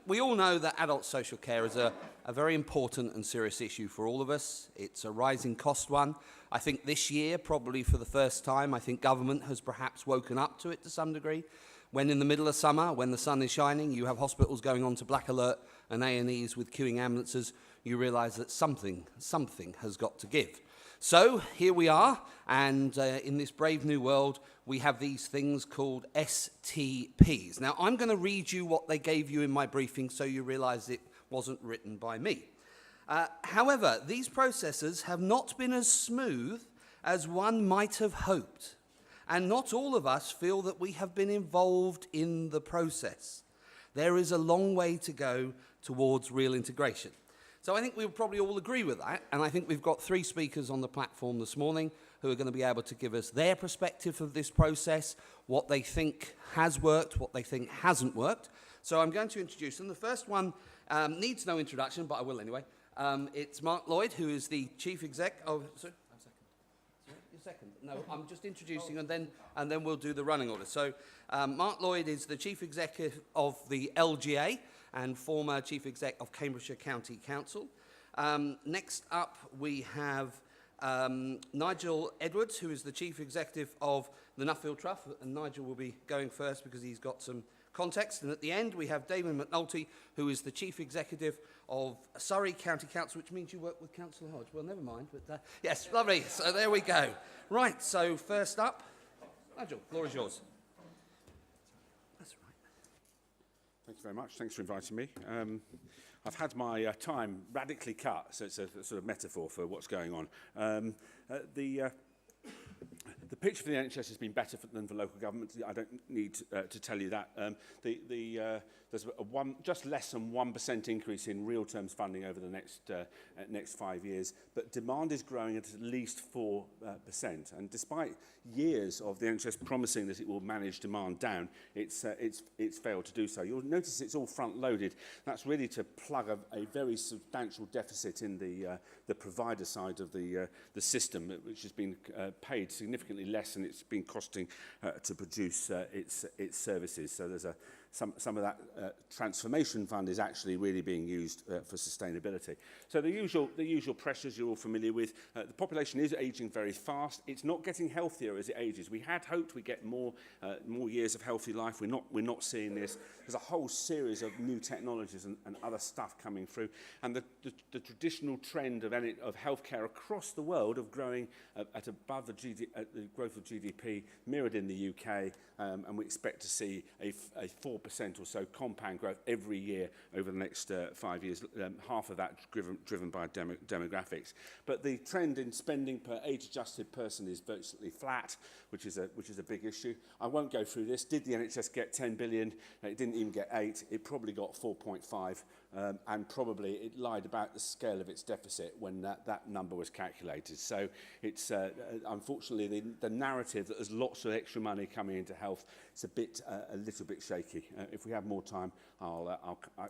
We all know that adult social care is a very important and serious issue for all of us. It's a rising cost one. I think this year, probably for the first time, I think government has perhaps woken up to it to some degree. When in the middle of summer, when the sun is shining, you have hospitals going on to black alert and A&Es with queuing ambulances, you realise that something has got to give. So here we are, and in this brave new world, we have these things called STPs. Now, I'm going to read you what they gave you in my briefing so you realise it wasn't written by me. However, these processes have not been as smooth as one might have hoped, and not all of us feel that we have been involved in the process. There is a long way to go towards real integration. So I think we'll probably all agree with that, and I think we've got 3 speakers on the platform this morning who are going to be able to give us their perspective of this process, what they think has worked, what they think hasn't worked. So I'm going to introduce them. The first one needs no introduction, but I will anyway. It's Mark Lloyd, who is the Chief Exec of... Sorry? Second. No, I'm just introducing and then we'll do the running order. So Mark Lloyd is the Chief Executive of the LGA and former Chief Exec of Cambridgeshire County Council. Next up we have Nigel Edwards, who is the Chief Executive of the Nuffield Trust, and Nigel will be going first because he's got some context. And at the end we have David McNulty, who is the Chief Executive of Surrey County Council, which means you work with Councillor Hodge. Well, never mind, but yes, lovely. So there we go. Right, so first up, Nigel, floor is yours. That's right. Thank you very much. Thanks for inviting me. I've had my time radically cut, so it's a sort of metaphor for what's going on. The picture for the NHS has been better than for local government. I don't need to tell you that. There's just less than 1% increase in real terms funding over the next 5 years, but demand is growing at least 4%. And despite years of the NHS promising that it will manage demand down, it's failed to do so. You'll notice it's all front-loaded. That's really to plug a very substantial deficit in the provider side of the system, which has been paid significantly less than it's been costing to produce its services. So there's some of that transformation fund is actually really being used for sustainability. So the usual pressures you're all familiar with. The population is aging very fast. It's not getting healthier as it ages. We had hoped we'd get more years of healthy life. We're not seeing this. There's a whole series of new technologies and other stuff coming through. And the traditional trend of healthcare across the world of growing at above the growth of GDP mirrored in the UK, and we expect to see a 4% or so compound growth every year over the next 5 years, half of that driven by demographics. But the trend in spending per age-adjusted person is virtually flat, which is a big issue. I won't go through this. Did the NHS get 10 billion? It didn't even get 8. It probably got 4.5. And probably it lied about the scale of its deficit when that number was calculated. So it's unfortunately the narrative that there's lots of extra money coming into health, it's a little bit shaky. If we have more time,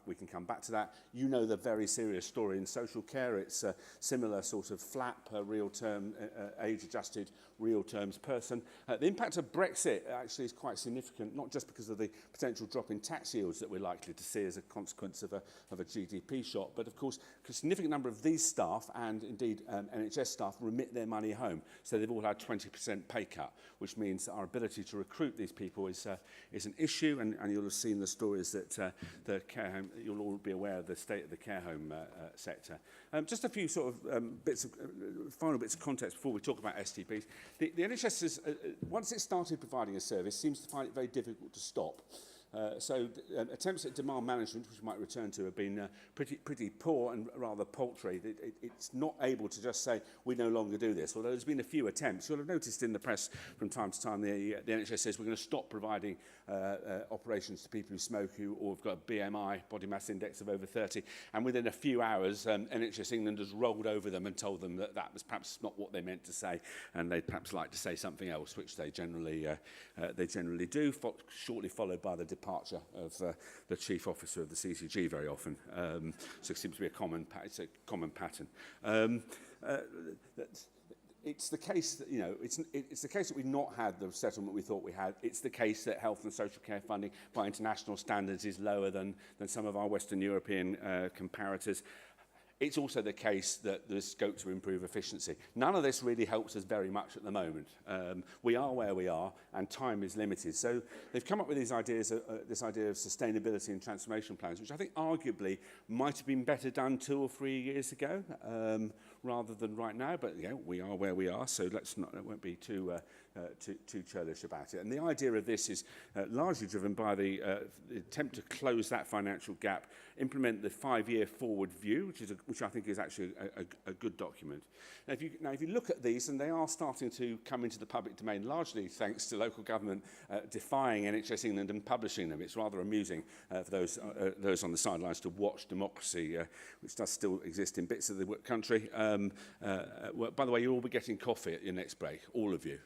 we can come back to that. You know the very serious story in social care. It's a similar sort of flat per real term, age-adjusted real terms person. The impact of Brexit actually is quite significant, not just because of the potential drop in tax yields that we're likely to see as a consequence of a GDP shock, but of course a significant number of these staff and indeed NHS staff remit their money home, so they've all had 20% pay cut, which means our ability to recruit these people is an issue, and you'll have seen the stories that the care home, you'll all be aware of the state of the care home sector. Just a few sort of final bits of context before we talk about STPs. The NHS is, once it started providing a service, seems to find it very difficult to stop. So attempts at demand management, which we might return to, have been pretty poor and rather paltry. It's not able to just say, we no longer do this, although there's been a few attempts. You'll have noticed in the press from time to time the NHS says we're going to stop providing operations to people who smoke or have got a BMI, body mass index of over 30, and within a few hours NHS England has rolled over them and told them that was perhaps not what they meant to say, and they'd perhaps like to say something else, which they generally do, shortly followed by the departure of the chief officer of the CCG very often. So it seems to be a common pattern. it's the case that, you know, it's the case that we've not had the settlement we thought we had. It's the case that health and social care funding by international standards is lower than some of our Western European comparators. It's also the case that there's scope to improve efficiency. None of this really helps us very much at the moment. We are where we are, and time is limited. So they've come up with these ideas, this idea of sustainability and transformation plans, which I think arguably might have been better done 2 or 3 years ago, rather than right now. But you know, we are where we are, so let's not. It won't be too churlish about it. And the idea of this is largely driven by the attempt to close that financial gap, implement the 5-year forward view, which I think is actually a good document. Now, if you look at these, and they are starting to come into the public domain, largely thanks to local government defying NHS England and publishing them. It's rather amusing for those on the sidelines to watch democracy, which does still exist in bits of the country. Well, by the way, you'll all be getting coffee at your next break, all of you,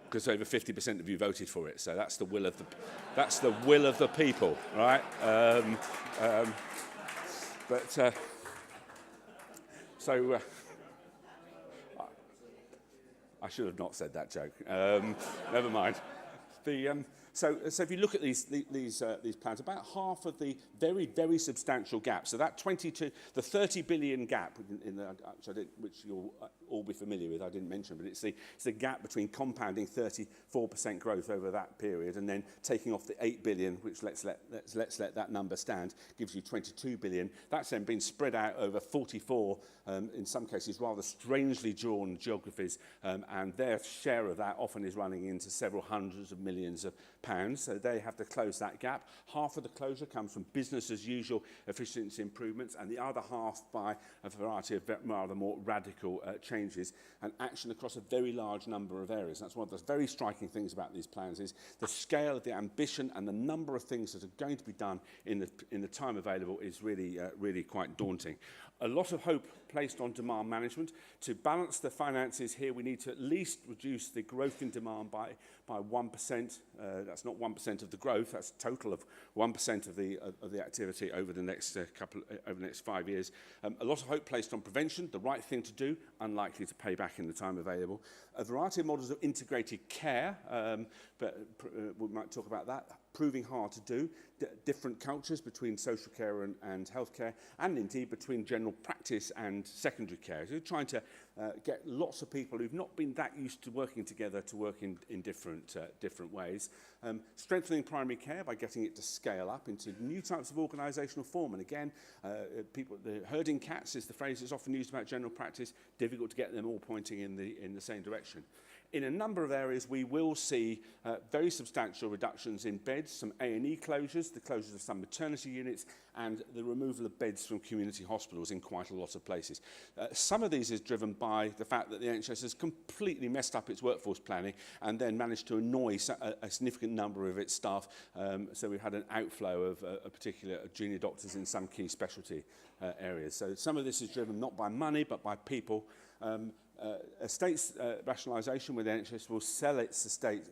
because over 50% of you voted for it. So that's the will of the people, right? I should have not said that joke. Never mind. So if you look at these plans, about half of the very, very substantial gap, so that the 30 billion gap, which you'll all be familiar with, I didn't mention, but it's the gap between compounding 34% growth over that period and then taking off the 8 billion, which let's let that number stand, gives you 22 billion. That's then been spread out over 44, in some cases, rather strangely drawn geographies, and their share of that often is running into several hundreds of millions of pounds, so they have to close that gap. Half of the closure comes from business as usual efficiency improvements, and the other half by a variety of rather more radical changes and action across a very large number of areas. That's one of the very striking things about these plans is the scale of the ambition and the number of things that are going to be done in the time available is really quite daunting. A lot of hope placed on demand management. To balance the finances here, we need to at least reduce the growth in demand by 1%. That's not 1% of the growth. That's a total of 1% of the activity over the next over the next 5 years. A lot of hope placed on prevention, the right thing to do, unlikely to pay back in the time available. A variety of models of integrated care, but we might talk about that. Proving hard to do, different cultures between social care and healthcare, and indeed between general practice and secondary care. So we're trying to get lots of people who've not been that used to working together to work in different ways. Strengthening primary care by getting it to scale up into new types of organisational form. And again, the herding cats is the phrase that's often used about general practice. Difficult to get them all pointing in the same direction. In a number of areas, we will see very substantial reductions in beds, some A&E closures, the closures of some maternity units, and the removal of beds from community hospitals in quite a lot of places. Some of these is driven by the fact that the NHS has completely messed up its workforce planning and then managed to annoy a significant number of its staff. So we've had an outflow of particular junior doctors in some key specialty areas. So some of this is driven not by money, but by people. Estates rationalisation, where the NHS will sell its estate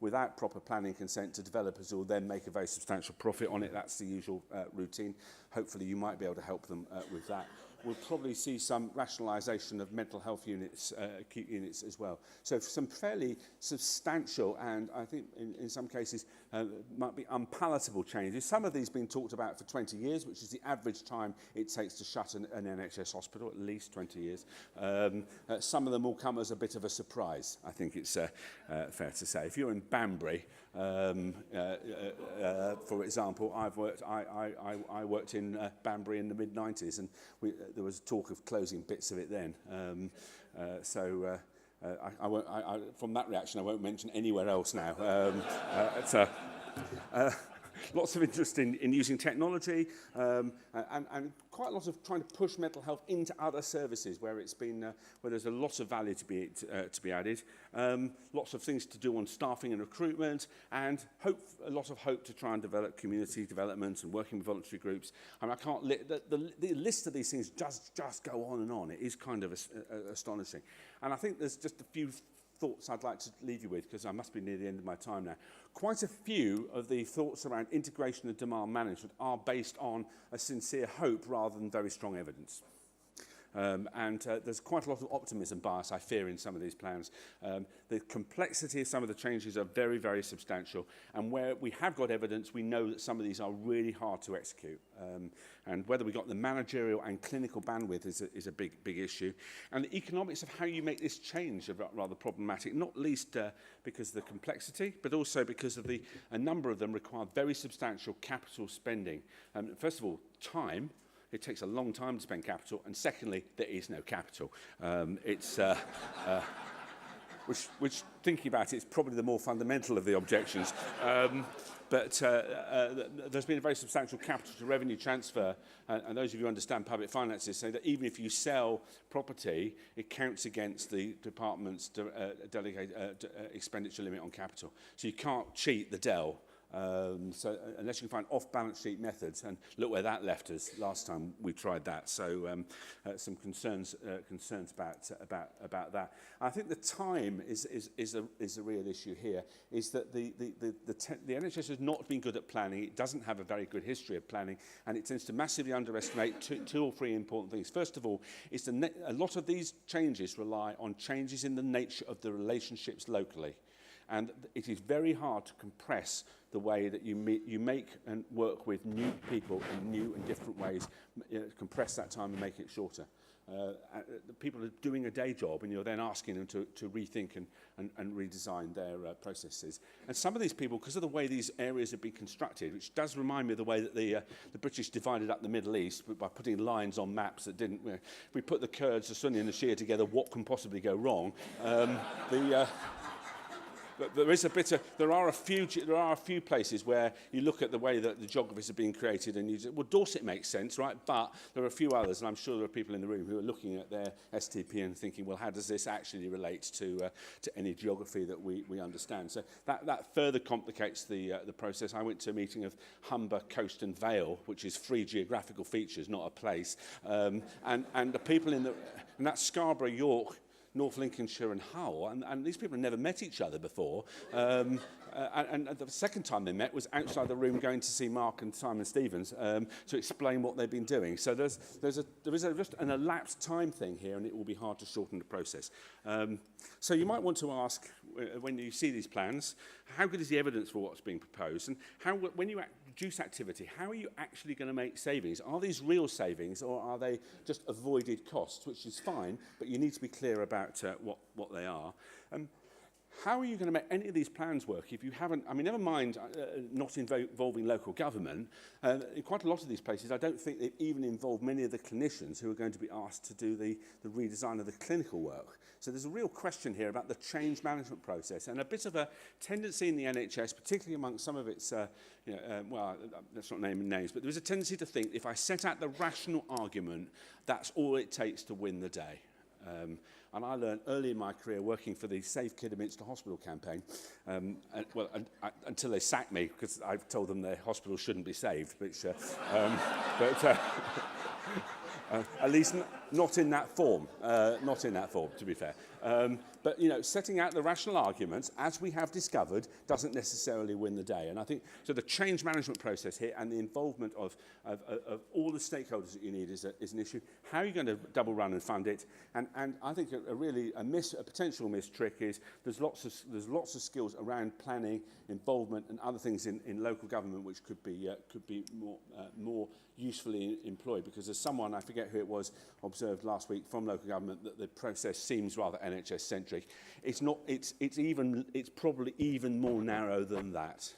without proper planning consent to developers who will then make a very substantial profit on it. That's the usual routine. Hopefully you might be able to help them with that. We'll probably see some rationalisation of mental health units, acute units as well. So some fairly substantial and I think in some cases might be unpalatable changes. Some of these been talked about for 20 years, which is the average time it takes to shut an NHS hospital, at least 20 years. Some of them will come as a bit of a surprise, I think it's fair to say. If you're in Banbury, for example, I worked in Banbury in the mid-90s, and there was talk of closing bits of it then. From that reaction, I won't mention anywhere else now. Lots of interest in using technology and quite a lot of trying to push mental health into other services where it's been where there's a lot of value to be added. Lots of things to do on staffing and recruitment, and a lot of hope to try and develop community development and working with voluntary groups. I mean, I can't the list of these things just go on and on. It is kind of astonishing, and I think there's just a few thoughts I'd like to leave you with, because I must be near the end of my time now. Quite a few of the thoughts around integration and demand management are based on a sincere hope rather than very strong evidence. There's quite a lot of optimism bias, I fear, in some of these plans. The complexity of some of the changes are very, very substantial. And where we have got evidence, we know that some of these are really hard to execute. And whether we got the managerial and clinical bandwidth is a big issue. And the economics of how you make this change are rather problematic, not least because of the complexity, but also because of a number of them require very substantial capital spending. First of all, time. It takes a long time to spend capital. And secondly, there is no capital. Which, thinking about it, is probably the more fundamental of the objections. There's been a very substantial capital to revenue transfer, and those of you who understand public finances say that even if you sell property, it counts against the department's expenditure limit on capital. So you can't cheat the DEL. Unless you can find off-balance sheet methods, and look where that left us last time we tried that. So some concerns about that. I think the time is a real issue here. Is that the NHS has not been good at planning. It doesn't have a very good history of planning, and it tends to massively underestimate two or three important things. First of all, is a lot of these changes rely on changes in the nature of the relationships locally. And it is very hard to compress the way that you make and work with new people in new and different ways, compress that time and make it shorter. The people are doing a day job, and you're then asking them to rethink and redesign their processes. And some of these people, because of the way these areas have been constructed, which does remind me of the way that the British divided up the Middle East by putting lines on maps that didn't. If we put the Kurds, the Sunni, and the Shia together, what can possibly go wrong? But there are a few places where you look at the way that the geographies are being created and you say, well, Dorset makes sense, right? But there are a few others, and I'm sure there are people in the room who are looking at their STP and thinking, well, how does this actually relate to any geography that we understand? So that further complicates the process. I went to a meeting of Humber, Coast and Vale, which is 3 geographical features, not a place. And the people and that's Scarborough, York, North Lincolnshire and Hull, and these people had never met each other before. And the second time they met was outside the room going to see Mark and Simon Stevens to explain what they've been doing. So there is just an elapsed time thing here, and it will be hard to shorten the process. So you might want to ask, when you see these plans, how good is the evidence for what's being proposed? And when you reduce activity, how are you actually going to make savings? Are these real savings, or are they just avoided costs, which is fine, but you need to be clear about what they are. How are you going to make any of these plans work if you haven't, I mean, never mind not involving local government, in quite a lot of these places, I don't think they've even involved many of the clinicians who are going to be asked to do the redesign of the clinical work. So there's a real question here about the change management process, and a bit of a tendency in the NHS, particularly among some of its, well, let's not name names, but there's a tendency to think if I set out the rational argument, that's all it takes to win the day. And I learned early in my career working for the Save Kidderminster Hospital campaign, until they sacked me because I told them their hospital shouldn't be saved, which, at least not in that form, to be fair. But, setting out the rational arguments, as we have discovered, doesn't necessarily win the day. And I think, so the change management process here and the involvement of all the stakeholders that you need is an issue. How are you going to double run and fund it? And I think a potential miss trick is there's lots of skills around planning, involvement and other things in local government which could be more usefully employed, because as someone, I forget who it was, observed last week from local government, that the process seems rather NHS centric. It's not. It's probably even more narrow than that.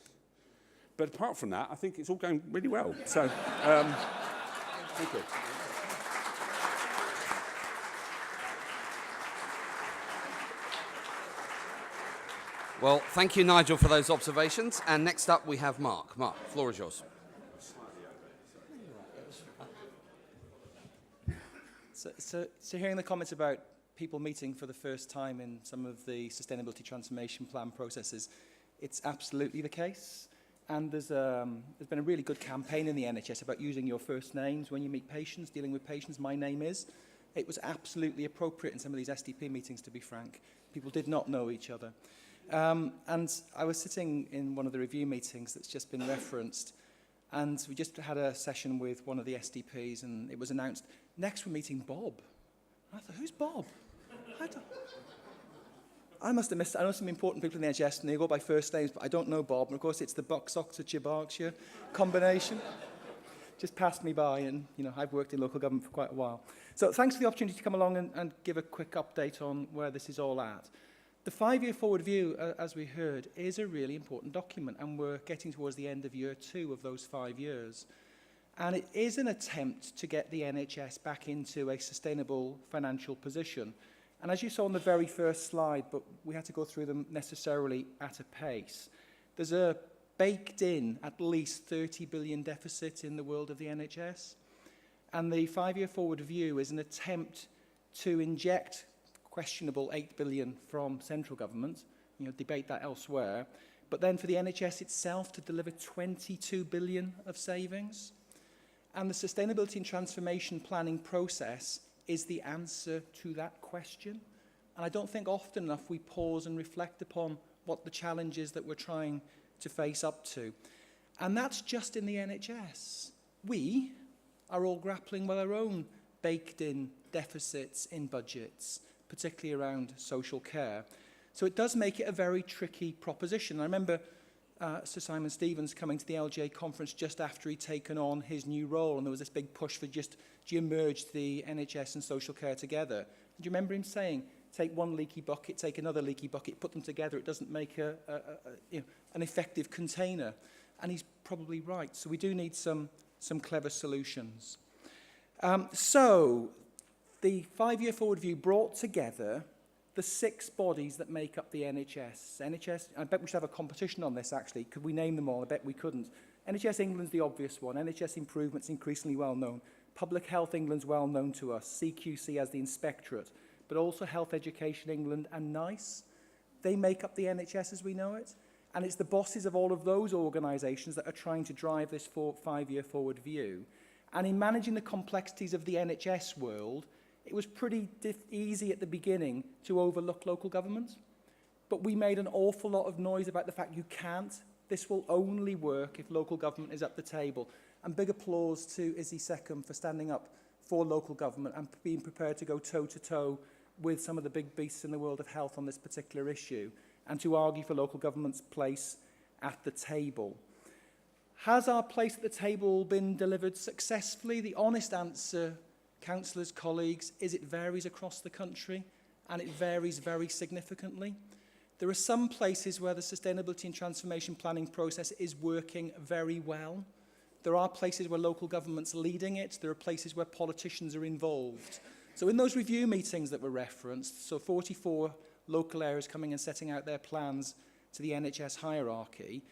But apart from that, I think it's all going really well. So, thank you. Well, thank you, Nigel, for those observations. And next up, we have Mark. Mark, the floor is yours. So hearing the comments about people meeting for the first time in some of the sustainability transformation plan processes, it's absolutely the case. And there's been a really good campaign in the NHS about using your first names when you meet patients, dealing with patients. My name is. It was absolutely appropriate in some of these STP meetings, to be frank. People did not know each other. And I was sitting in one of the review meetings that's just been referenced, and we just had a session with one of the STPs, and it was announced, next we're meeting Bob. I thought, who's Bob? I must have missed. I know some important people in the NHS, and they go by first names, but I don't know Bob. And of course, it's the Bucks, Oxfordshire, Berkshire combination. Just passed me by, and I've worked in local government for quite a while. So thanks for the opportunity to come along and give a quick update on where this is all at. The 5-year forward view, as we heard, is a really important document, and we're getting towards the end of year 2 of those 5 years. And it is an attempt to get the NHS back into a sustainable financial position. And as you saw on the very first slide, but we had to go through them necessarily at a pace, there's a baked in at least 30 billion deficit in the world of the NHS. And the 5-year forward view is an attempt to inject questionable 8 billion from central government, debate that elsewhere, but then for the NHS itself to deliver 22 billion of savings. And the sustainability and transformation planning process is the answer to that question. And I don't think often enough we pause and reflect upon what the challenge is that we're trying to face up to. And that's just in the NHS. We are all grappling with our own baked-in deficits in budgets, particularly around social care. So it does make it a very tricky proposition. I remember Sir Simon Stevens coming to the LGA conference just after he'd taken on his new role, and there was this big push for just to merge the NHS and social care together. And do you remember him saying, take one leaky bucket, take another leaky bucket, put them together, it doesn't make an effective container. And he's probably right. So we do need some clever solutions. So the 5-year forward view brought together the 6 bodies that make up the NHS. NHS, I bet we should have a competition on this, actually. Could we name them all? I bet we couldn't. NHS England's the obvious one. NHS Improvement's increasingly well known. Public Health England's well known to us. CQC as the Inspectorate. But also Health Education England and NICE. They make up the NHS as we know it. And it's the bosses of all of those organisations that are trying to drive this 5-year forward view. And in managing the complexities of the NHS world, it was pretty easy at the beginning to overlook local government. But we made an awful lot of noise about the fact you can't. This will only work if local government is at the table. And big applause to Izzy Seckham for standing up for local government and being prepared to go toe-to-toe with some of the big beasts in the world of health on this particular issue, and to argue for local government's place at the table. Has our place at the table been delivered successfully? The honest answer, councillors, colleagues, is it varies across the country, and it varies very significantly. There are some places where the sustainability and transformation planning process is working very well. There are places where local government's leading it. There are places where politicians are involved. So in those review meetings that were referenced, so 44 local areas coming and setting out their plans to the NHS hierarchy,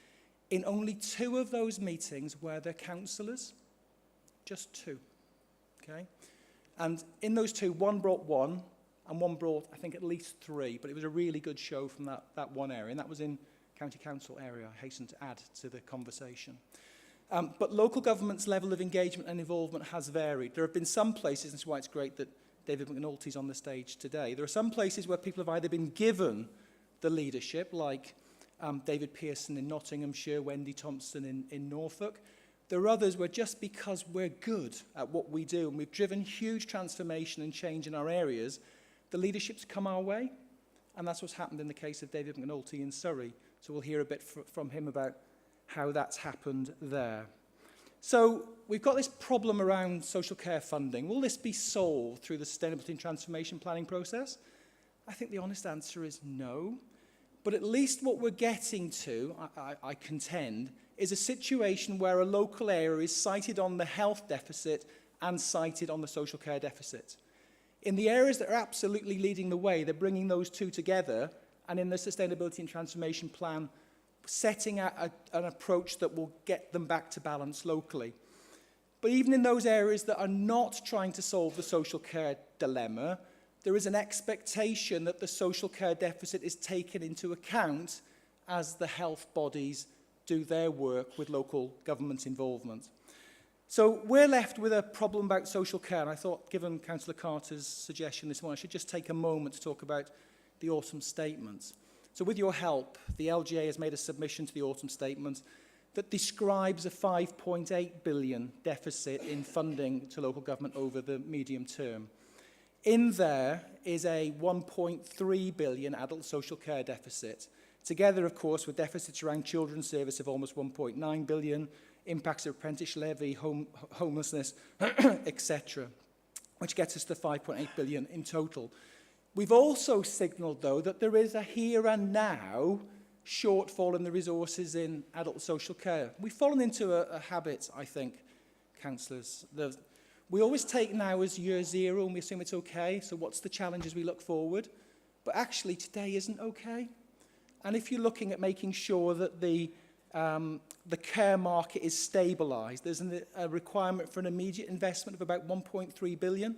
in only 2 of those meetings were there councillors, just 2, okay? And in those 2, one brought 1, and one brought, I think, at least 3, but it was a really good show from that one area, and that was in County Council area, I hasten to add to the conversation. But local government's level of engagement and involvement has varied. There have been some places, and that's why it's great that David McNulty's on the stage today. There are some places where people have either been given the leadership, like David Pearson in Nottinghamshire, Wendy Thompson in Norfolk. There are others where just because we're good at what we do and we've driven huge transformation and change in our areas, the leadership's come our way. And that's what's happened in the case of David McNulty in Surrey. So we'll hear a bit from him about how that's happened there. So we've got this problem around social care funding. Will this be solved through the sustainability and transformation planning process? I think the honest answer is no. But at least what we're getting to, I contend, is a situation where a local area is cited on the health deficit and cited on the social care deficit. In the areas that are absolutely leading the way, they're bringing those 2 together, and in the sustainability and transformation plan, setting out an approach that will get them back to balance locally. But even in those areas that are not trying to solve the social care dilemma, there is an expectation that the social care deficit is taken into account as the health bodies do their work with local government involvement. So we're left with a problem about social care, and I thought, given Councillor Carter's suggestion this morning, I should just take a moment to talk about the autumn statement. So with your help, the LGA has made a submission to the autumn statement that describes a 5.8 billion deficit in funding to local government over the medium term. In there is a 1.3 billion adult social care deficit. Together, of course, with deficits around children's service of almost 1.9 billion, impacts of apprentice levy, homelessness, etc., which gets us to 5.8 billion in total. We've also signalled, though, that there is a here and now shortfall in the resources in adult social care. We've fallen into a habit, I think, councillors. We always take now as year zero and we assume it's okay, so what's the challenge as we look forward? But actually, today isn't okay. And if you're looking at making sure that the care market is stabilised, there's a requirement for an immediate investment of about 1.3 billion.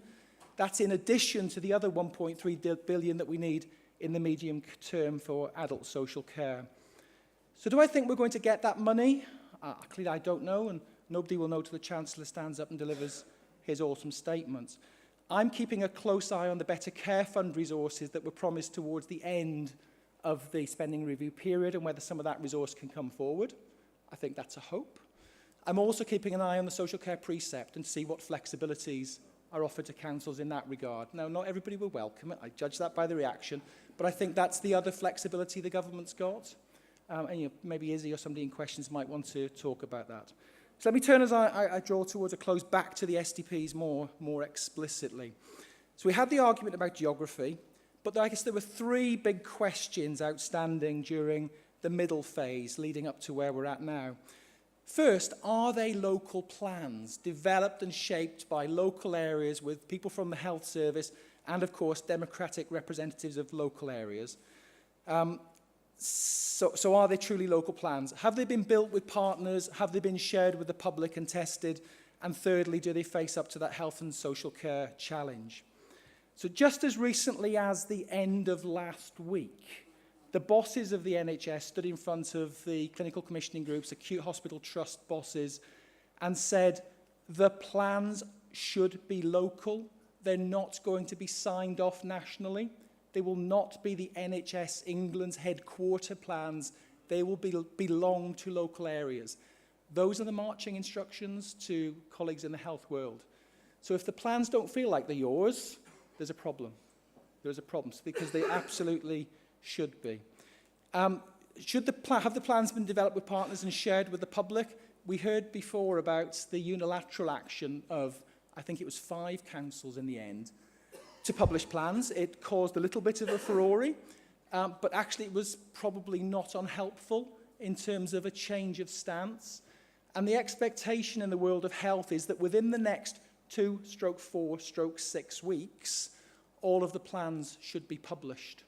That's in addition to the other 1.3 billion that we need in the medium term for adult social care. So do I think we're going to get that money? Clearly I don't know, and nobody will know till the Chancellor stands up and delivers his awesome statements. I'm keeping a close eye on the Better Care Fund resources that were promised towards the end of the spending review period and whether some of that resource can come forward. I think that's a hope. I'm also keeping an eye on the social care precept and see what flexibilities are offered to councils in that regard. Now, not everybody will welcome it. I judge that by the reaction. But I think that's the other flexibility the government's got. And maybe Izzy or somebody in questions might want to talk about that. So let me turn as I draw towards a close back to the STPs more explicitly. So we had the argument about geography. But I guess there were three big questions outstanding during the middle phase leading up to where we're at now. First, are they local plans developed and shaped by local areas with people from the health service and, of course, democratic representatives of local areas? So are they truly local plans? Have they been built with partners? Have they been shared with the public and tested? And thirdly, do they face up to that health and social care challenge? So just as recently as the end of last week, the bosses of the NHS stood in front of the clinical commissioning groups, acute hospital trust bosses, and said the plans should be local. They're not going to be signed off nationally. They will not be the NHS England's headquarter plans. They will belong to local areas. Those are the marching instructions to colleagues in the health world. So if the plans don't feel like they're yours, there's a problem. There's a problem, because they absolutely should be. Have the plans been developed with partners and shared with the public? We heard before about the unilateral action of, I think it was 5 councils in the end, to publish plans. It caused a little bit of a furore, but actually it was probably not unhelpful in terms of a change of stance. And the expectation in the world of health is that within the next 2/4/6 weeks, all of the plans should be published.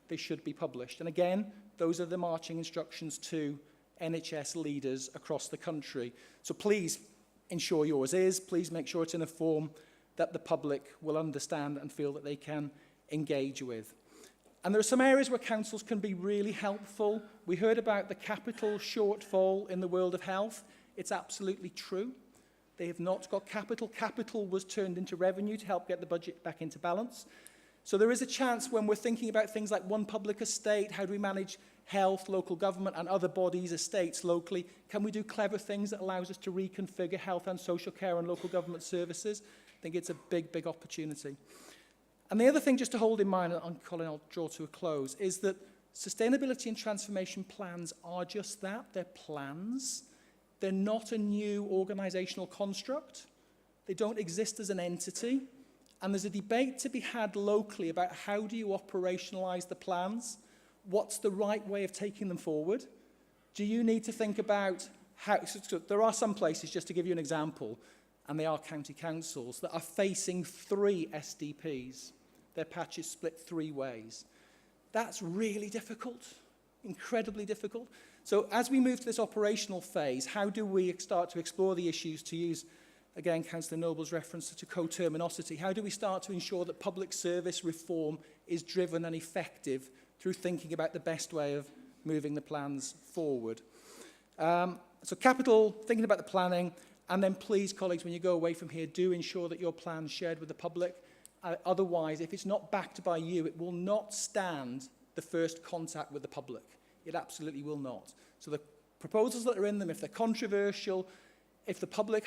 They should be published. And again, those are the marching instructions to NHS leaders across the country. So please ensure yours is. Please make sure it's in a form that the public will understand and feel that they can engage with. And there are some areas where councils can be really helpful. We heard about the capital shortfall in the world of health. It's absolutely true. They have not got capital. Capital was turned into revenue to help get the budget back into balance. So there is a chance when we're thinking about things like one public estate, how do we manage health, local government and other bodies, estates locally, can we do clever things that allows us to reconfigure health and social care and local government services? I think it's a big, big opportunity. And the other thing just to hold in mind, and Colin, I'll draw to a close, is that sustainability and transformation plans are just that. They're plans. They're not a new organisational construct. They don't exist as an entity. And there's a debate to be had locally about how do you operationalise the plans? What's the right way of taking them forward? Do you need to think about how... So there are some places, just to give you an example, and they are county councils, that are facing 3 STPs. Their patch is split 3 ways. That's really difficult, incredibly difficult. So as we move to this operational phase, how do we start to explore the issues, to use, again, Councillor Noble's reference to coterminosity? How do we start to ensure that public service reform is driven and effective through thinking about the best way of moving the plans forward? So capital, thinking about the planning, and then please, colleagues, when you go away from here, do ensure that your plan's shared with the public. Otherwise, if it's not backed by you, it will not stand the first contact with the public. It absolutely will not. So the proposals that are in them, if they're controversial, if the public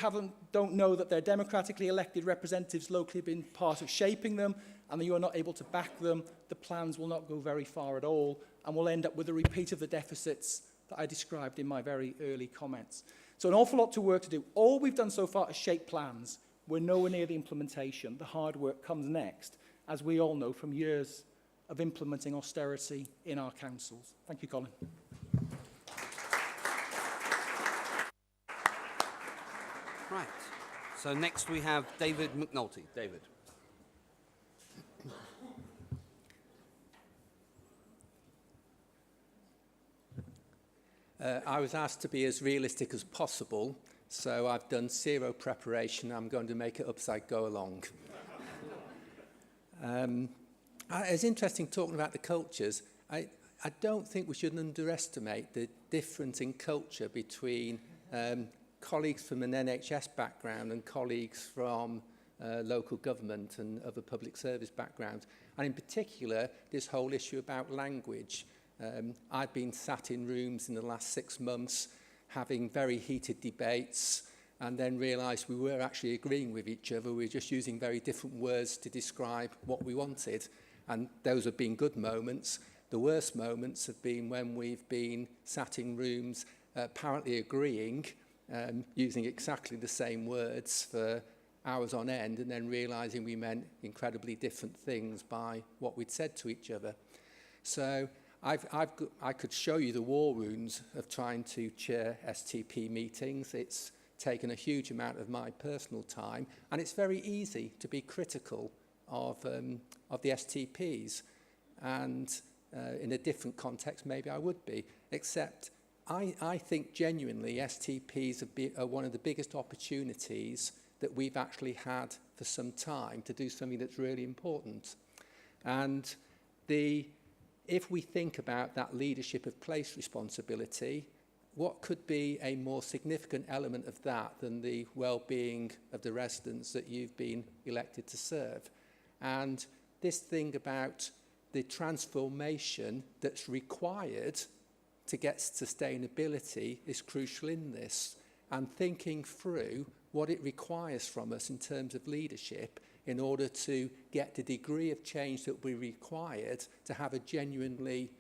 don't know that their democratically elected representatives locally have been part of shaping them, and that you are not able to back them, the plans will not go very far at all, and we'll end up with a repeat of the deficits that I described in my very early comments. So an awful lot to work to do. All we've done so far is shape plans. We're nowhere near the implementation. The hard work comes next, as we all know from years of implementing austerity in our councils. Thank you, Colin. Right. So next we have David McNulty. David. I was asked to be as realistic as possible, so I've done zero preparation. I'm going to make it up as I go along. It's interesting talking about the cultures. I don't think we should underestimate the difference in culture between colleagues from an NHS background and colleagues from local government and other public service backgrounds. And in particular, this whole issue about language. I've been sat in rooms in the last 6 months having very heated debates and then realised we were actually agreeing with each other. We were just using very different words to describe what we wanted. And those have been good moments. The worst moments have been when we've been sat in rooms apparently agreeing, using exactly the same words for hours on end and then realising we meant incredibly different things by what we'd said to each other. So I could show you the war wounds of trying to chair STP meetings. It's taken a huge amount of my personal time, and it's very easy to be critical of the STPs. And in a different context, maybe I would be, except I think genuinely STPs are one of the biggest opportunities that we've actually had for some time to do something that's really important. And if we think about that leadership of place responsibility, what could be a more significant element of that than the well-being of the residents that you've been elected to serve? And this thing about the transformation that's required to get sustainability is crucial in this, and thinking through what it requires from us in terms of leadership in order to get the degree of change that we required to have a genuinely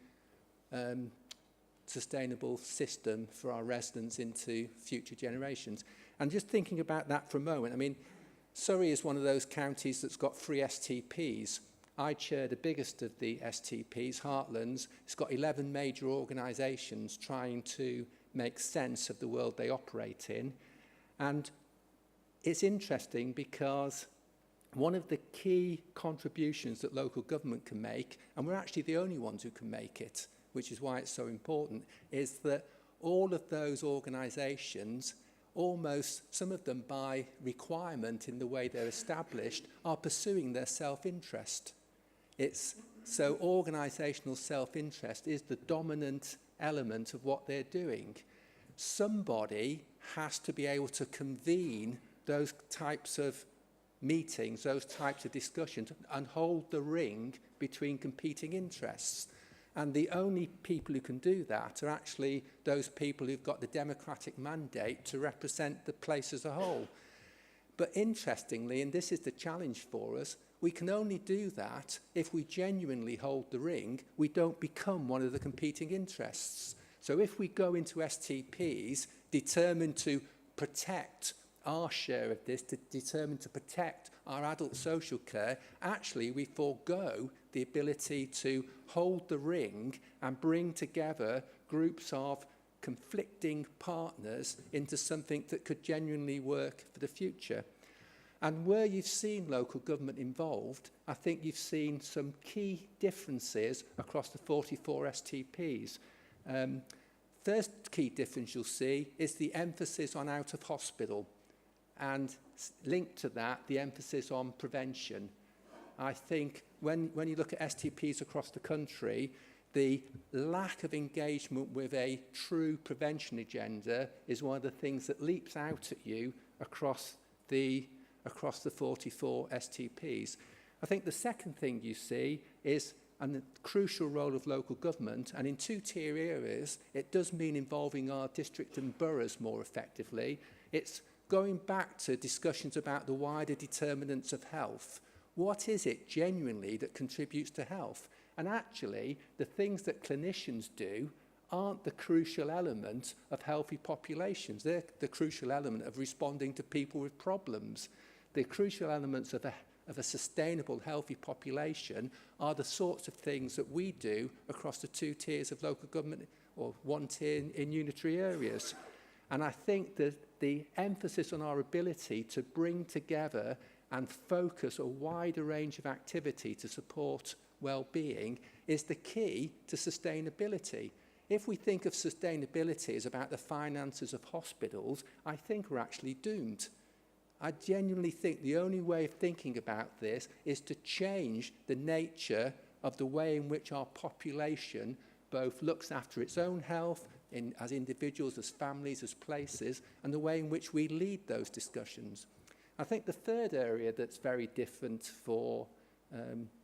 sustainable system for our residents into future generations. And just thinking about that for a moment, I mean, Surrey is one of those counties that's got 3 STPs. I chair the biggest of the STPs, Heartlands. It's got 11 major organisations trying to make sense of the world they operate in. And it's interesting because one of the key contributions that local government can make, and we're actually the only ones who can make it, which is why it's so important, is that all of those organisations, almost some of them by requirement in the way they're established, are pursuing their self-interest. So organisational self-interest is the dominant element of what they're doing. Somebody has to be able to convene those types of meetings, those types of discussions, and hold the ring between competing interests. And the only people who can do that are actually those people who've got the democratic mandate to represent the place as a whole. But interestingly, and this is the challenge for us, we can only do that if we genuinely hold the ring. We don't become one of the competing interests. So if we go into STPs determined to protect our share of this, determined to protect our adult social care, actually we forego the ability to hold the ring and bring together groups of conflicting partners into something that could genuinely work for the future. And where you've seen local government involved, I think you've seen some key differences across the 44 STPs. First key difference you'll see is the emphasis on out of hospital, and linked to that, the emphasis on prevention. I think when you look at STPs across the country, the lack of engagement with a true prevention agenda is one of the things that leaps out at you across the 44 STPs. I think the second thing you see is and the crucial role of local government, and in two-tier areas, it does mean involving our district and boroughs more effectively. It's going back to discussions about the wider determinants of health. What is it genuinely that contributes to health? And actually, the things that clinicians do aren't the crucial element of healthy populations. They're the crucial element of responding to people with problems. The crucial elements of a sustainable, healthy population are the sorts of things that we do across the two tiers of local government, or one tier in unitary areas. And I think that the emphasis on our ability to bring together and focus a wider range of activity to support well-being is the key to sustainability. If we think of sustainability as about the finances of hospitals, I think we're actually doomed. I genuinely think the only way of thinking about this is to change the nature of the way in which our population both looks after its own health as individuals, as families, as places, and the way in which we lead those discussions. I think the third area that's very different for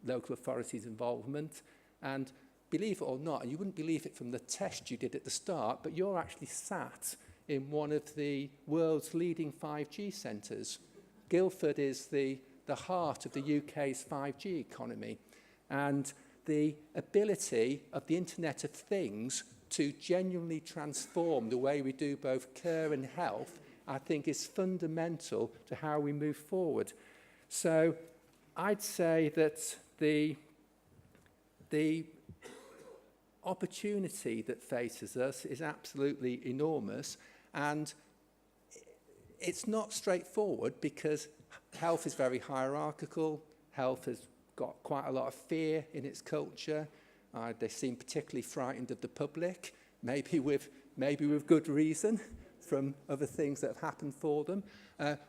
local authorities' involvement, and believe it or not, and you wouldn't believe it from the test you did at the start, but you're actually sat in one of the world's leading 5G centres. Guildford is the heart of the UK's 5G economy, and the ability of the Internet of Things to genuinely transform the way we do both care and health, I think, is fundamental to how we move forward. So I'd say that the opportunity that faces us is absolutely enormous, and it's not straightforward because health is very hierarchical. Health has got quite a lot of fear in its culture. They seem particularly frightened of the public, maybe with good reason from other things that have happened for them.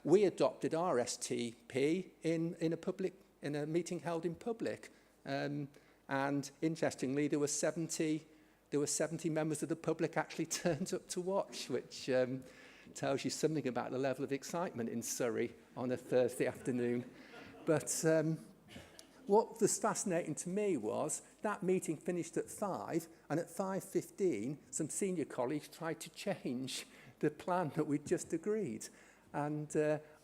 We adopted our STP in a meeting held in public. And interestingly, there were 70 members of the public actually turned up to watch, which tells you something about the level of excitement in Surrey on a Thursday afternoon. But what was fascinating to me was that meeting finished at 5, and at 5:15, some senior colleagues tried to change the plan that we'd just agreed. And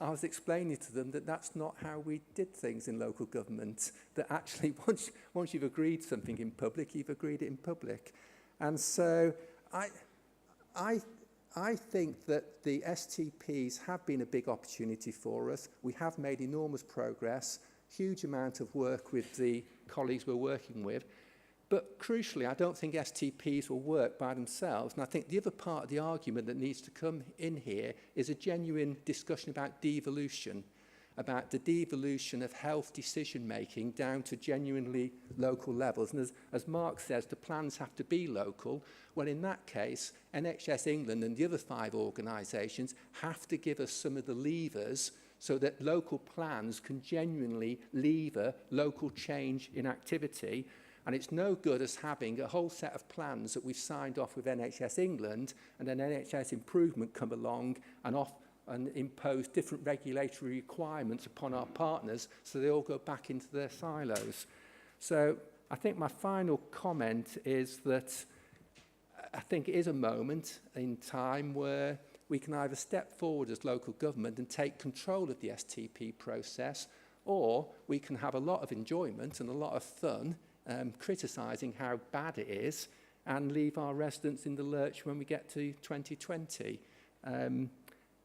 I was explaining to them that that's not how we did things in local government, that actually once you've agreed something in public, you've agreed it in public. And so I think that the STPs have been a big opportunity for us. We have made enormous progress, huge amount of work with the colleagues we're working with. But crucially, I don't think STPs will work by themselves. And I think the other part of the argument that needs to come in here is a genuine discussion about devolution, about the devolution of health decision-making down to genuinely local levels. And as Mark says, the plans have to be local. Well, in that case, NHS England and the other 5 organisations have to give us some of the levers so that local plans can genuinely lever local change in activity. And it's no good us having a whole set of plans that we've signed off with NHS England and then NHS Improvement come along and impose different regulatory requirements upon our partners so they all go back into their silos. So I think my final comment is that I think it is a moment in time where we can either step forward as local government and take control of the STP process, or we can have a lot of enjoyment and a lot of fun criticising how bad it is and leave our residents in the lurch when we get to 2020.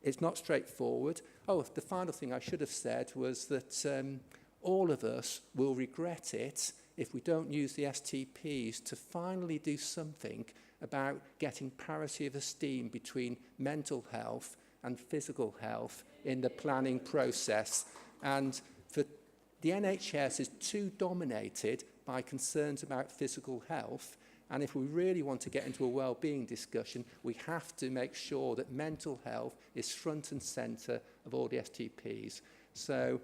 It's not straightforward. Oh, the final thing I should have said was that all of us will regret it if we don't use the STPs to finally do something about getting parity of esteem between mental health and physical health in the planning process. And for the NHS is too dominated by concerns about physical health, and if we really want to get into a well-being discussion, we have to make sure that mental health is front and centre of all the STPs. So,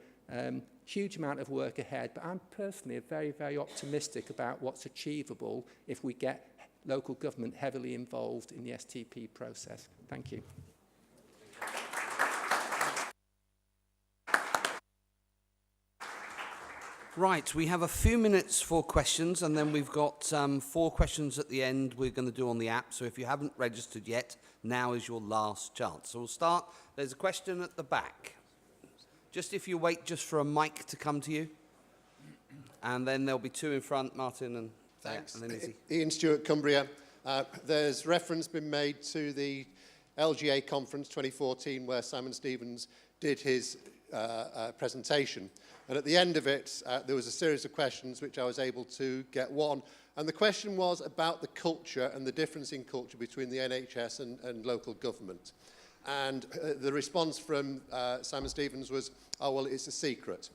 huge amount of work ahead, but I'm personally very, very optimistic about what's achievable if we get local government heavily involved in the STP process. Thank you. Right, we have a few minutes for questions, and then we've got 4 questions at the end we're going to do on the app. So if you haven't registered yet, now is your last chance. So we'll start. There's a question at the back. Just if you wait just for a mic to come to you. And then there'll be 2 in front, Martin and... Thanks. And then Izzy. Ian Stewart, Cumbria. There's reference been made to the LGA Conference 2014 where Simon Stevens did his presentation. And at the end of it, there was a series of questions which I was able to get one. And the question was about the culture and the difference in culture between the NHS and local government. And the response from Simon Stevens was, oh, well, it's a secret,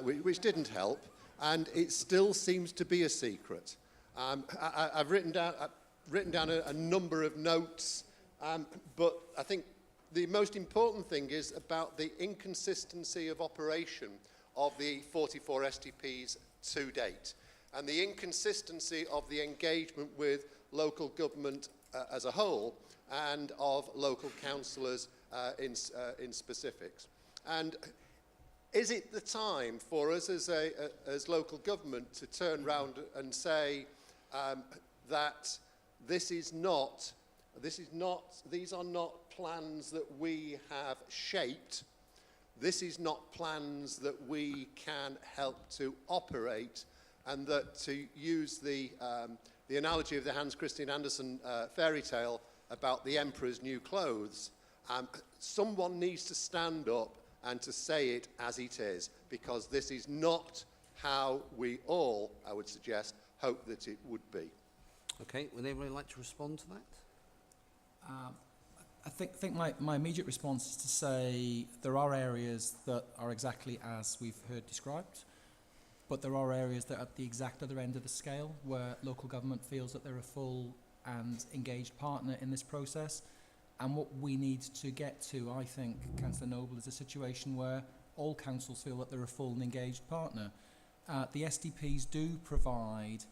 which didn't help. And it still seems to be a secret. I've written down a number of notes, but I think the most important thing is about the inconsistency of operation of the 44 STPs to date, and the inconsistency of the engagement with local government as a whole, and of local councillors in specifics. And is it the time for us as local government to turn round and say that these are not plans that we have shaped, this is not plans that we can help to operate, and that, to use the analogy of the Hans Christian Andersen fairy tale about the emperor's new clothes, someone needs to stand up and to say it as it is, because this is not how we all, I would suggest, hope that it would be. Okay, would anybody like to respond to that? I think my immediate response is to say there are areas that are exactly as we've heard described, but there are areas that are at the exact other end of the scale where local government feels that they're a full and engaged partner in this process. And what we need to get to, I think, Councillor Noble, is a situation where all councils feel that they're a full and engaged partner. The STPs do provide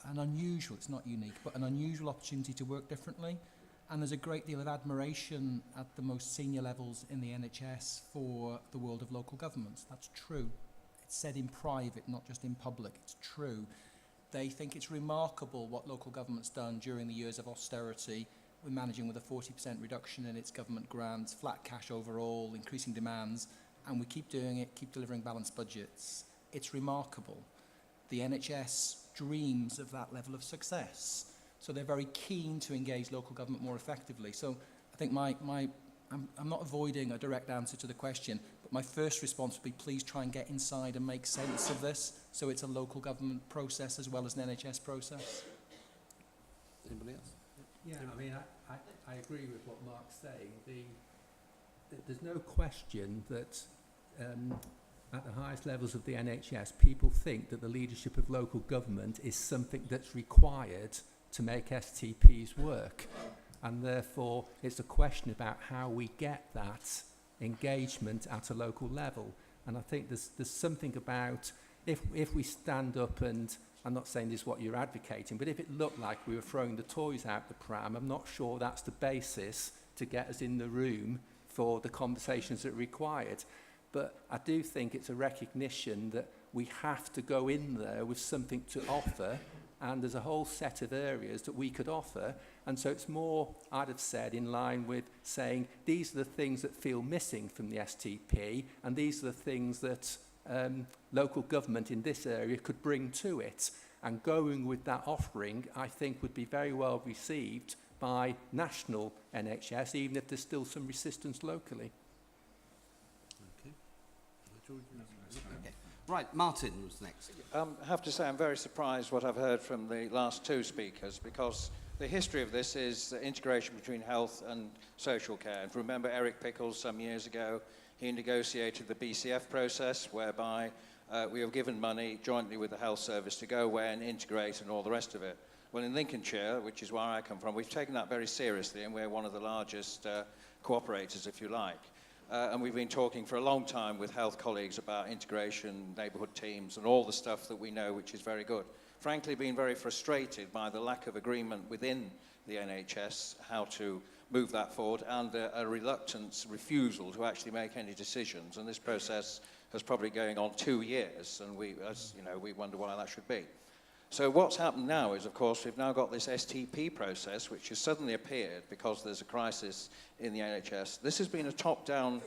an unusual, it's not unique, but an unusual opportunity to work differently. And there's a great deal of admiration at the most senior levels in the NHS for the world of local governments. That's true. It's said in private, not just in public. It's true. They think it's remarkable what local government's done during the years of austerity. We're managing with a 40% reduction in its government grants, flat cash overall, increasing demands, and we keep doing it, keep delivering balanced budgets. It's remarkable. The NHS dreams of that level of success. So they're very keen to engage local government more effectively. So I think I'm not avoiding a direct answer to the question, but my first response would be please try and get inside and make sense of this, so it's a local government process as well as an NHS process. Anybody else? Yeah, I mean, I agree with what Mark's saying. There's no question that at the highest levels of the NHS, people think that the leadership of local government is something that's required to make STPs work. And therefore, it's a question about how we get that engagement at a local level. And I think there's something about, if we stand up and, I'm not saying this is what you're advocating, but if it looked like we were throwing the toys out the pram, I'm not sure that's the basis to get us in the room for the conversations that are required. But I do think it's a recognition that we have to go in there with something to offer, and there's a whole set of areas that we could offer. And so it's more, I'd have said, in line with saying these are the things that feel missing from the STP, and these are the things that local government in this area could bring to it. And going with that offering, I think, would be very well received by national NHS, even if there's still some resistance locally. Okay. Right, Martin was next. I have to say I'm very surprised what I've heard from the last 2 speakers, because the history of this is the integration between health and social care. And remember Eric Pickles some years ago, he negotiated the BCF process whereby we were given money jointly with the health service to go away and integrate and all the rest of it. Well, in Lincolnshire, which is where I come from, we've taken that very seriously, and we're one of the largest cooperators, if you like. And we've been talking for a long time with health colleagues about integration, neighbourhood teams, and all the stuff that we know, which is very good. Frankly, been very frustrated by the lack of agreement within the NHS how to move that forward, and a reluctant refusal to actually make any decisions. And this process is probably going on 2 years, and we wonder why that should be. So what's happened now is, of course, we've now got this STP process, which has suddenly appeared because there's a crisis in the NHS. This has been a top-down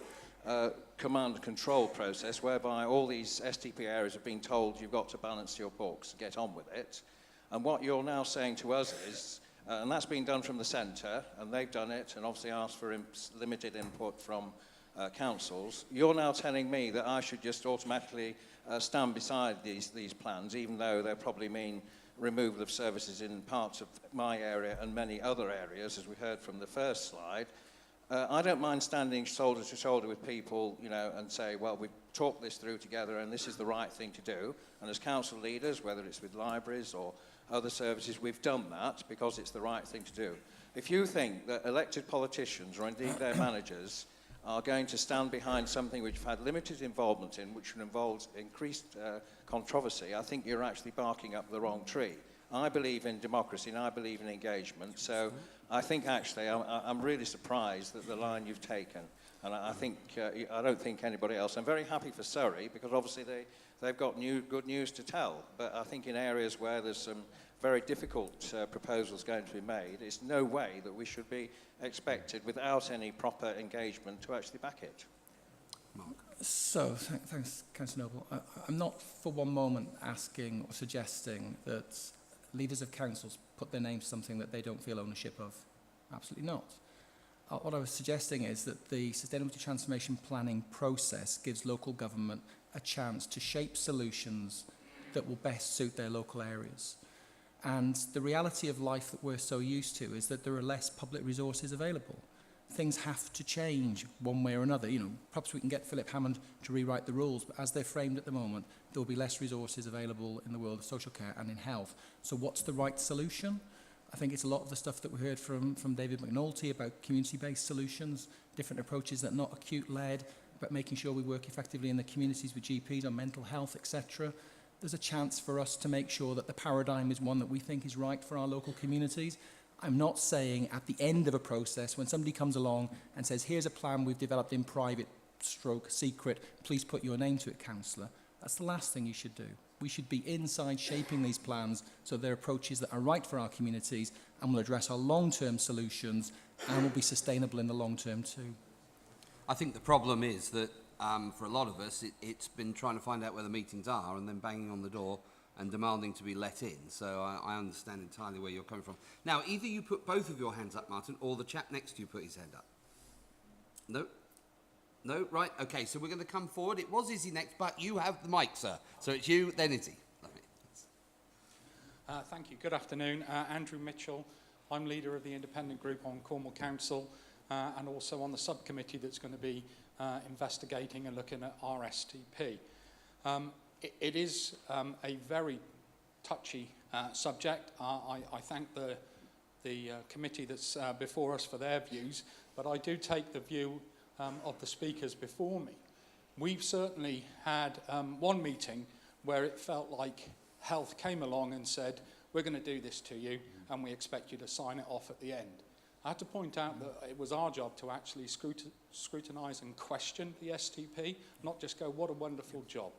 command and control process whereby all these STP areas have been told you've got to balance your books, get on with it. And what you're now saying to us is, and that's been done from the centre, and they've done it, and obviously asked for limited input from councils. You're now telling me that I should just automatically stand beside these plans, even though they probably mean removal of services in parts of my area and many other areas, as we heard from the first slide. I don't mind standing shoulder to shoulder with people, and say, well, we've talked this through together and this is the right thing to do. And as council leaders, whether it's with libraries or other services, we've done that because it's the right thing to do. If you think that elected politicians, or indeed their managers, are going to stand behind something which you've had limited involvement in, which involves increased controversy, I think you're actually barking up the wrong tree. I believe in democracy and I believe in engagement, so I think actually I'm really surprised at the line you've taken, and I don't think anybody else. I'm very happy for Surrey because obviously they've got good news to tell, but I think in areas where there's some very difficult proposals going to be made, it's no way that we should be expected without any proper engagement to actually back it. Mark. So, thanks, Councillor Noble. I'm not for one moment asking or suggesting that leaders of councils put their name to something that they don't feel ownership of. Absolutely not. What I was suggesting is that the Sustainability Transformation Planning process gives local government a chance to shape solutions that will best suit their local areas. And the reality of life that we're so used to is that there are less public resources available. Things have to change one way or another. Perhaps we can get Philip Hammond to rewrite the rules, but as they're framed at the moment, there will be less resources available in the world of social care and in health. So what's the right solution? I think it's a lot of the stuff that we heard from David McNulty about community-based solutions, different approaches that are not acute-led, about making sure we work effectively in the communities with GPs on mental health, etc. There's a chance for us to make sure that the paradigm is one that we think is right for our local communities. I'm not saying at the end of a process, when somebody comes along and says, here's a plan we've developed in private / secret, please put your name to it, councillor. That's the last thing you should do. We should be inside shaping these plans so they're approaches that are right for our communities and will address our long-term solutions and will be sustainable in the long term too. I think the problem is that for a lot of us, it's been trying to find out where the meetings are and then banging on the door and demanding to be let in. So I understand entirely where you're coming from. Now, either you put both of your hands up, Martin, or the chap next to you put his hand up. No? No? Right. Okay, so we're going to come forward. It was Izzy next, but you have the mic, sir. So it's you, then Izzy. Lovely. Thank you. Good afternoon. Andrew Mitchell. I'm leader of the independent group on Cornwall Council and also on the subcommittee that's going to be investigating and looking at our STP. It is a very touchy subject. I thank the committee that's before us for their views, but I do take the view of the speakers before me. We've certainly had one meeting where it felt like health came along and said, we're going to do this to you and we expect you to sign it off at the end. I had to point out that it was our job to actually scrutinise and question the STP, not just go, what a wonderful job.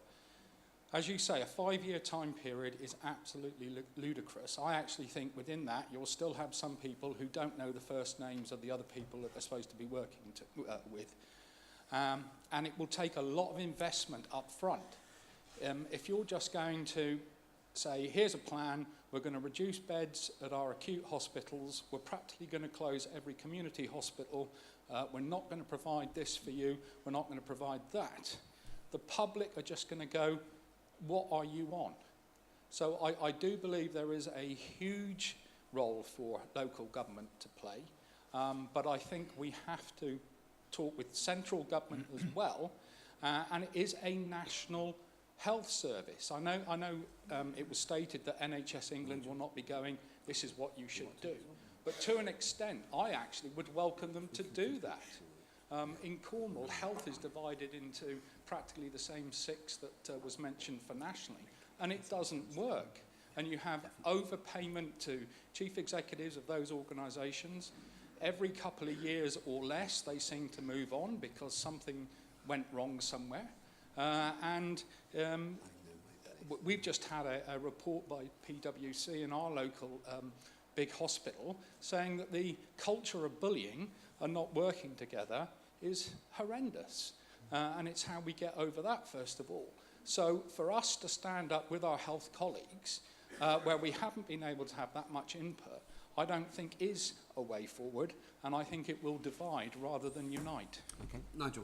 As you say, a 5-year time period is absolutely ludicrous. I actually think within that you'll still have some people who don't know the first names of the other people that they're supposed to be working with. And it will take a lot of investment up front. If you're just going to say, here's a plan, we're going to reduce beds at our acute hospitals, we're practically going to close every community hospital, we're not going to provide this for you, we're not going to provide that. The public are just going to go, what are you on? So I do believe there is a huge role for local government to play, but I think we have to talk with central government as well, and it is a national health service. I know it was stated that NHS England will not be going, this is what you should do. But to an extent, I actually would welcome them to do that. In Cornwall, health is divided into practically the same 6 that was mentioned for nationally, and it doesn't work. And you have overpayment to chief executives of those organisations. every couple of years or less, they seem to move on because something went wrong somewhere. We've just had a report by PwC in our local big hospital saying that the culture of bullying and not working together is horrendous. And it's how we get over that, first of all. So for us to stand up with our health colleagues, where we haven't been able to have that much input, I don't think is a way forward, and I think it will divide rather than unite. Okay, Nigel.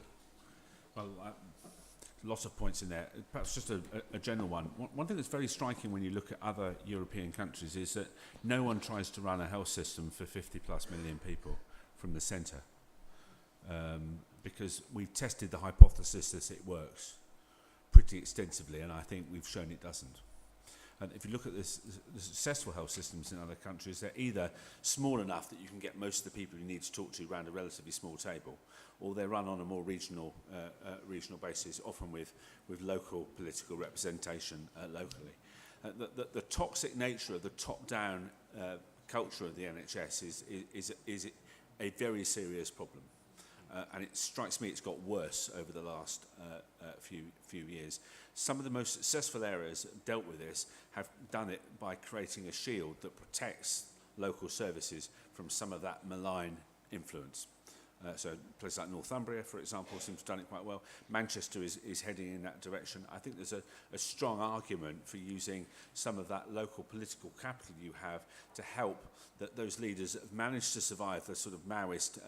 Well, lots of points in there. Perhaps just a general one. One thing that's very striking when you look at other European countries is that no one tries to run a health system for 50+ million people from the centre. Because we've tested the hypothesis that it works pretty extensively, and I think we've shown it doesn't. And if you look at the successful health systems in other countries, they're either small enough that you can get most of the people you need to talk to around a relatively small table, or they're run on a more regional basis, often with local political representation locally. The toxic nature of the top-down culture of the NHS is a very serious problem. And it strikes me it's got worse over the last few years. Some of the most successful areas that dealt with this have done it by creating a shield that protects local services from some of that malign influence. So places like Northumbria, for example, seems to have done it quite well. Manchester is heading in that direction. I think there's a strong argument for using some of that local political capital you have to help those leaders that have managed to survive the sort of Maoist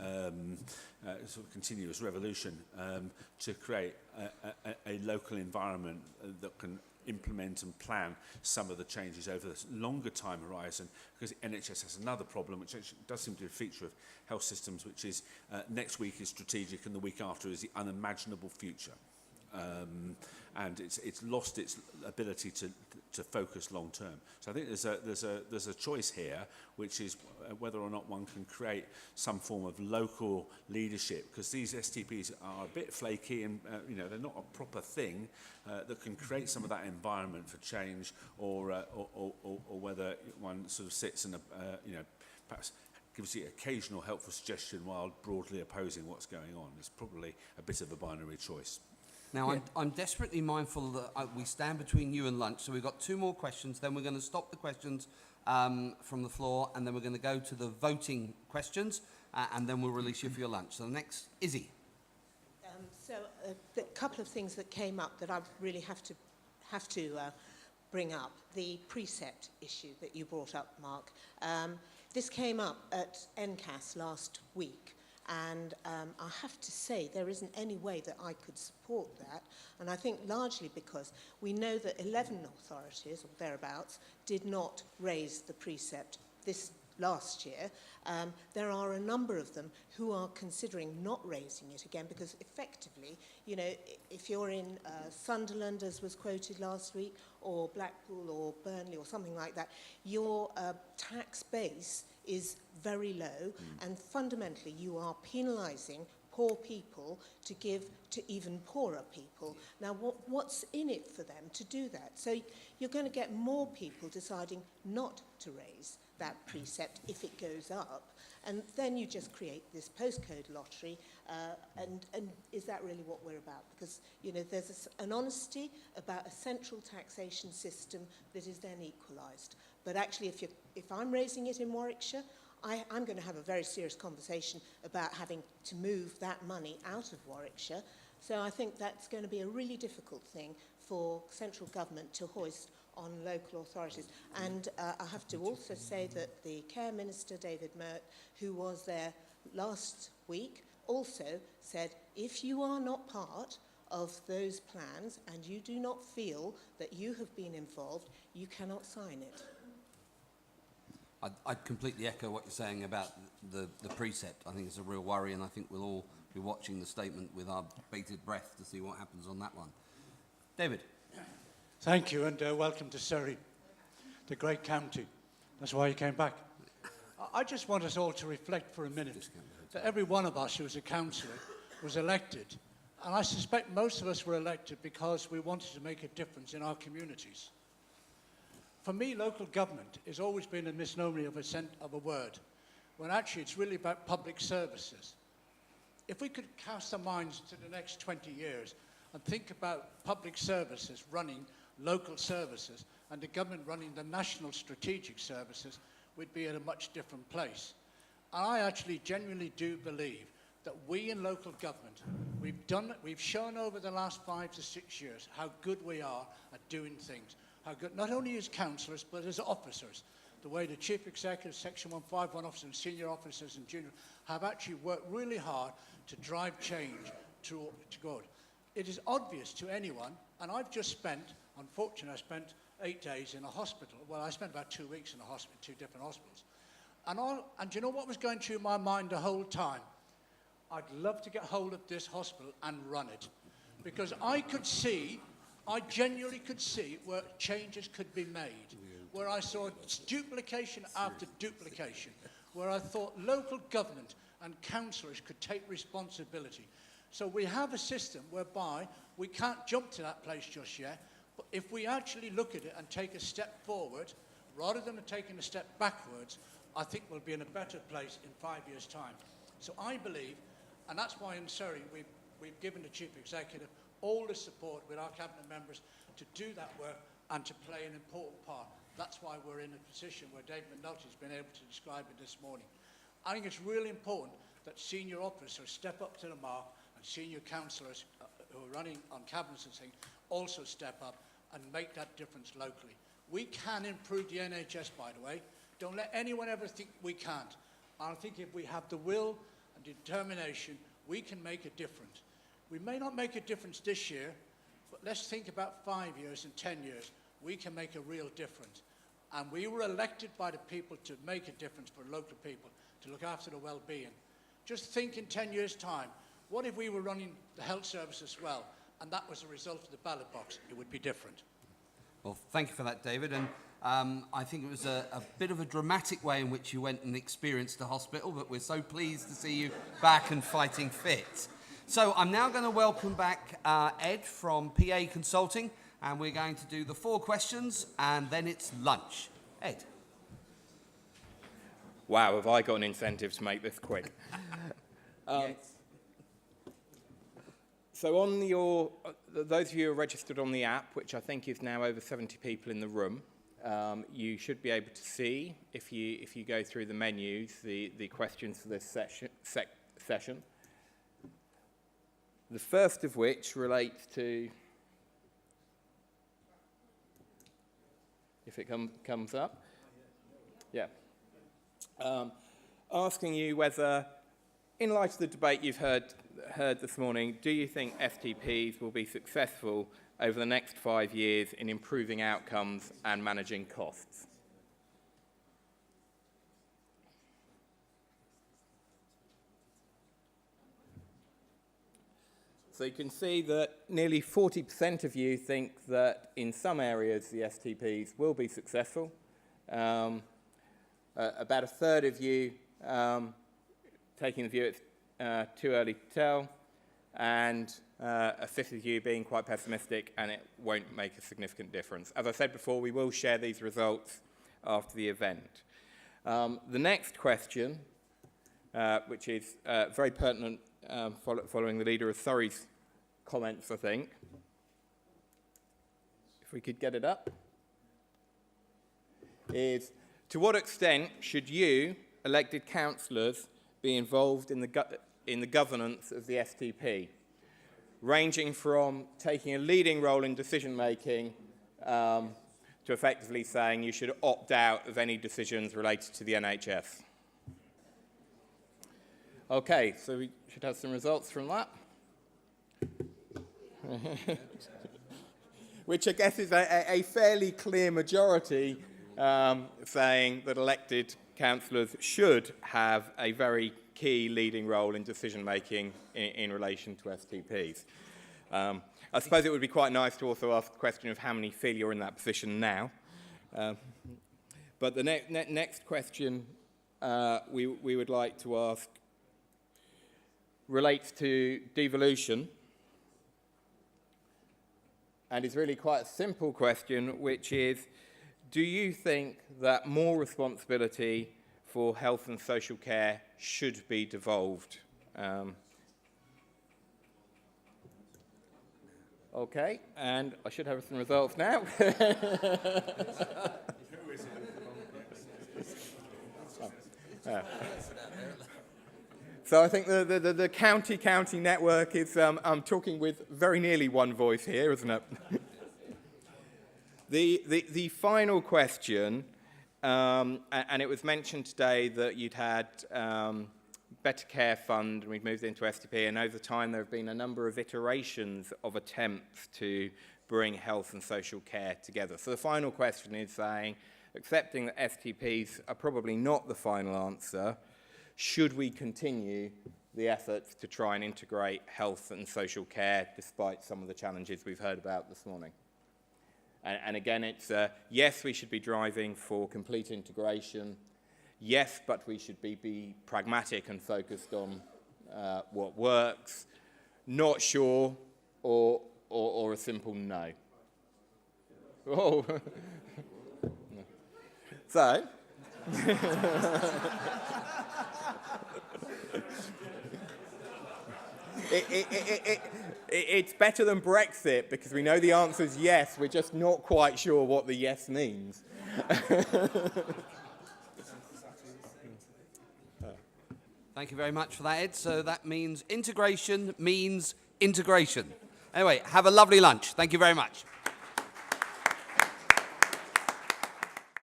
sort of continuous revolution to create a local environment that can implement and plan some of the changes over this longer time horizon, because NHS has another problem, which actually does seem to be a feature of health systems, which is next week is strategic and the week after is the unimaginable future. And it's lost its ability to focus long term. So I think there's a choice here, which is whether or not one can create some form of local leadership, because these STPs are a bit flaky and they're not a proper thing that can create some of that environment for change, or whether one sort of sits and perhaps gives the occasional helpful suggestion while broadly opposing what's going on. It's probably a bit of a binary choice. Now, yeah. I'm desperately mindful that we stand between you and lunch, so we've got 2 more questions, then we're going to stop the questions from the floor, and then we're going to go to the voting questions, and then we'll release you for your lunch. So the next, Izzy. A couple of things that came up that I really have to bring up. The precept issue that you brought up, Mark. This came up at NCAS last week. And I have to say, there isn't any way that I could support that. And I think largely because we know that 11 authorities, or thereabouts, did not raise the precept this last year. There are a number of them who are considering not raising it again, because effectively, if you're in Sunderland, as was quoted last week, or Blackpool or Burnley or something like that, your tax base is very low, and fundamentally you are penalising poor people to give to even poorer people. Now, what's in it for them to do that? So you're going to get more people deciding not to raise that precept if it goes up, and then you just create this postcode lottery, and is that really what we're about? Because there's an honesty about a central taxation system that is then equalised. But actually, if I'm raising it in Warwickshire, I'm going to have a very serious conversation about having to move that money out of Warwickshire. So I think that's going to be a really difficult thing for central government to hoist on local authorities. And I have to also say that the Care Minister, David Mert, who was there last week, also said, if you are not part of those plans and you do not feel that you have been involved, you cannot sign it. I'd completely echo what you're saying about the precept. I think it's a real worry, and I think we'll all be watching the statement with our bated breath to see what happens on that one. David. Thank you, and welcome to Surrey, the great county. That's why you came back. I just want us all to reflect for a minute that every one of us who was a councillor was elected, and I suspect most of us were elected because we wanted to make a difference in our communities. For me, local government has always been a misnomer of a word. when actually it's really about public services. If we could cast our minds to the next 20 years and think about public services running local services and the government running the national strategic services, we'd be at a much different place. And I actually genuinely do believe that we in local government, we've shown over the last 5 to 6 years how good we are at doing things, how good, not only as councillors, but as officers. The way the Chief Executive, Section 151 officers and senior officers and junior have actually worked really hard to drive change to good. It is obvious to anyone, and I've just spent, unfortunately, I spent 8 days in a hospital. Well, I spent about 2 weeks in a hospital, 2 different hospitals. And do you know what was going through my mind the whole time? I'd love to get hold of this hospital and run it. Because I genuinely could see where changes could be made, where I saw duplication after duplication, where I thought local government and councillors could take responsibility. So we have a system whereby we can't jump to that place just yet, but if we actually look at it and take a step forward, rather than taking a step backwards, I think we'll be in a better place in 5 years' time. So I believe, and that's why in Surrey we've given the Chief Executive all the support with our Cabinet members to do that work and to play an important part. That's why we're in a position where David McNulty has been able to describe it this morning. I think it's really important that senior officers step up to the mark and senior councillors who are running on cabinets and things also step up and make that difference locally. We can improve the NHS, by the way. Don't let anyone ever think we can't. I think if we have the will and determination, we can make a difference. We may not make a difference this year, but let's think about 5 years and 10 years. We can make a real difference. And we were elected by the people to make a difference for local people, to look after the well-being. Just think in 10 years' time, what if we were running the health service as well, and that was the result of the ballot box? It would be different. Well, thank you for that, David. And I think it was a bit of a dramatic way in which you went and experienced the hospital, but we're so pleased to see you back and fighting fit. So I'm now going to welcome back Ed from PA Consulting, and we're going to do the 4 questions, and then it's lunch. Ed. Wow, have I got an incentive to make this quick? Yes. So on those of you who are registered on the app, which I think is now over 70 people in the room, you should be able to see, if you go through the menus, the questions for this session. The first of which relates to, if it comes up, yeah, asking you whether, in light of the debate you've heard this morning, do you think STPs will be successful over the next 5 years in improving outcomes and managing costs? So you can see that nearly 40% of you think that in some areas the STPs will be successful. About a third of you taking the view it's too early to tell, and a fifth of you being quite pessimistic and it won't make a significant difference. As I said before, we will share these results after the event. The next question, which is very pertinent following the Leader of Surrey's comments, I think. If we could get it up. Is, to what extent should you, elected councillors, be involved in the governance of the STP, ranging from taking a leading role in decision-making to effectively saying you should opt out of any decisions related to the NHS? Okay, so we should have some results from that. Which I guess is a fairly clear majority saying that elected councillors should have a very key leading role in decision-making in relation to STPs. I suppose it would be quite nice to also ask the question of how many feel you're in that position now. But the next question we would like to ask relates to devolution, and is really quite a simple question, which is, do you think that more responsibility for health and social care should be devolved. Okay, and I should have some results now. So I think the county network is, I'm talking with very nearly one voice here, isn't it? The final question, and it was mentioned today that you'd had Better Care Fund, and we've moved into STP, and over time there have been a number of iterations of attempts to bring health and social care together. So the final question is saying, accepting that STPs are probably not the final answer, should we continue the efforts to try and integrate health and social care despite some of the challenges we've heard about this morning? And again, it's yes, we should be driving for complete integration. Yes, but we should be pragmatic and focused on what works. Not sure, or a simple no. Oh. So. It's better than Brexit because we know the answer is yes, we're just not quite sure what the yes means. Thank you very much for that, Ed. So that means integration means integration. Anyway, have a lovely lunch. Thank you very much.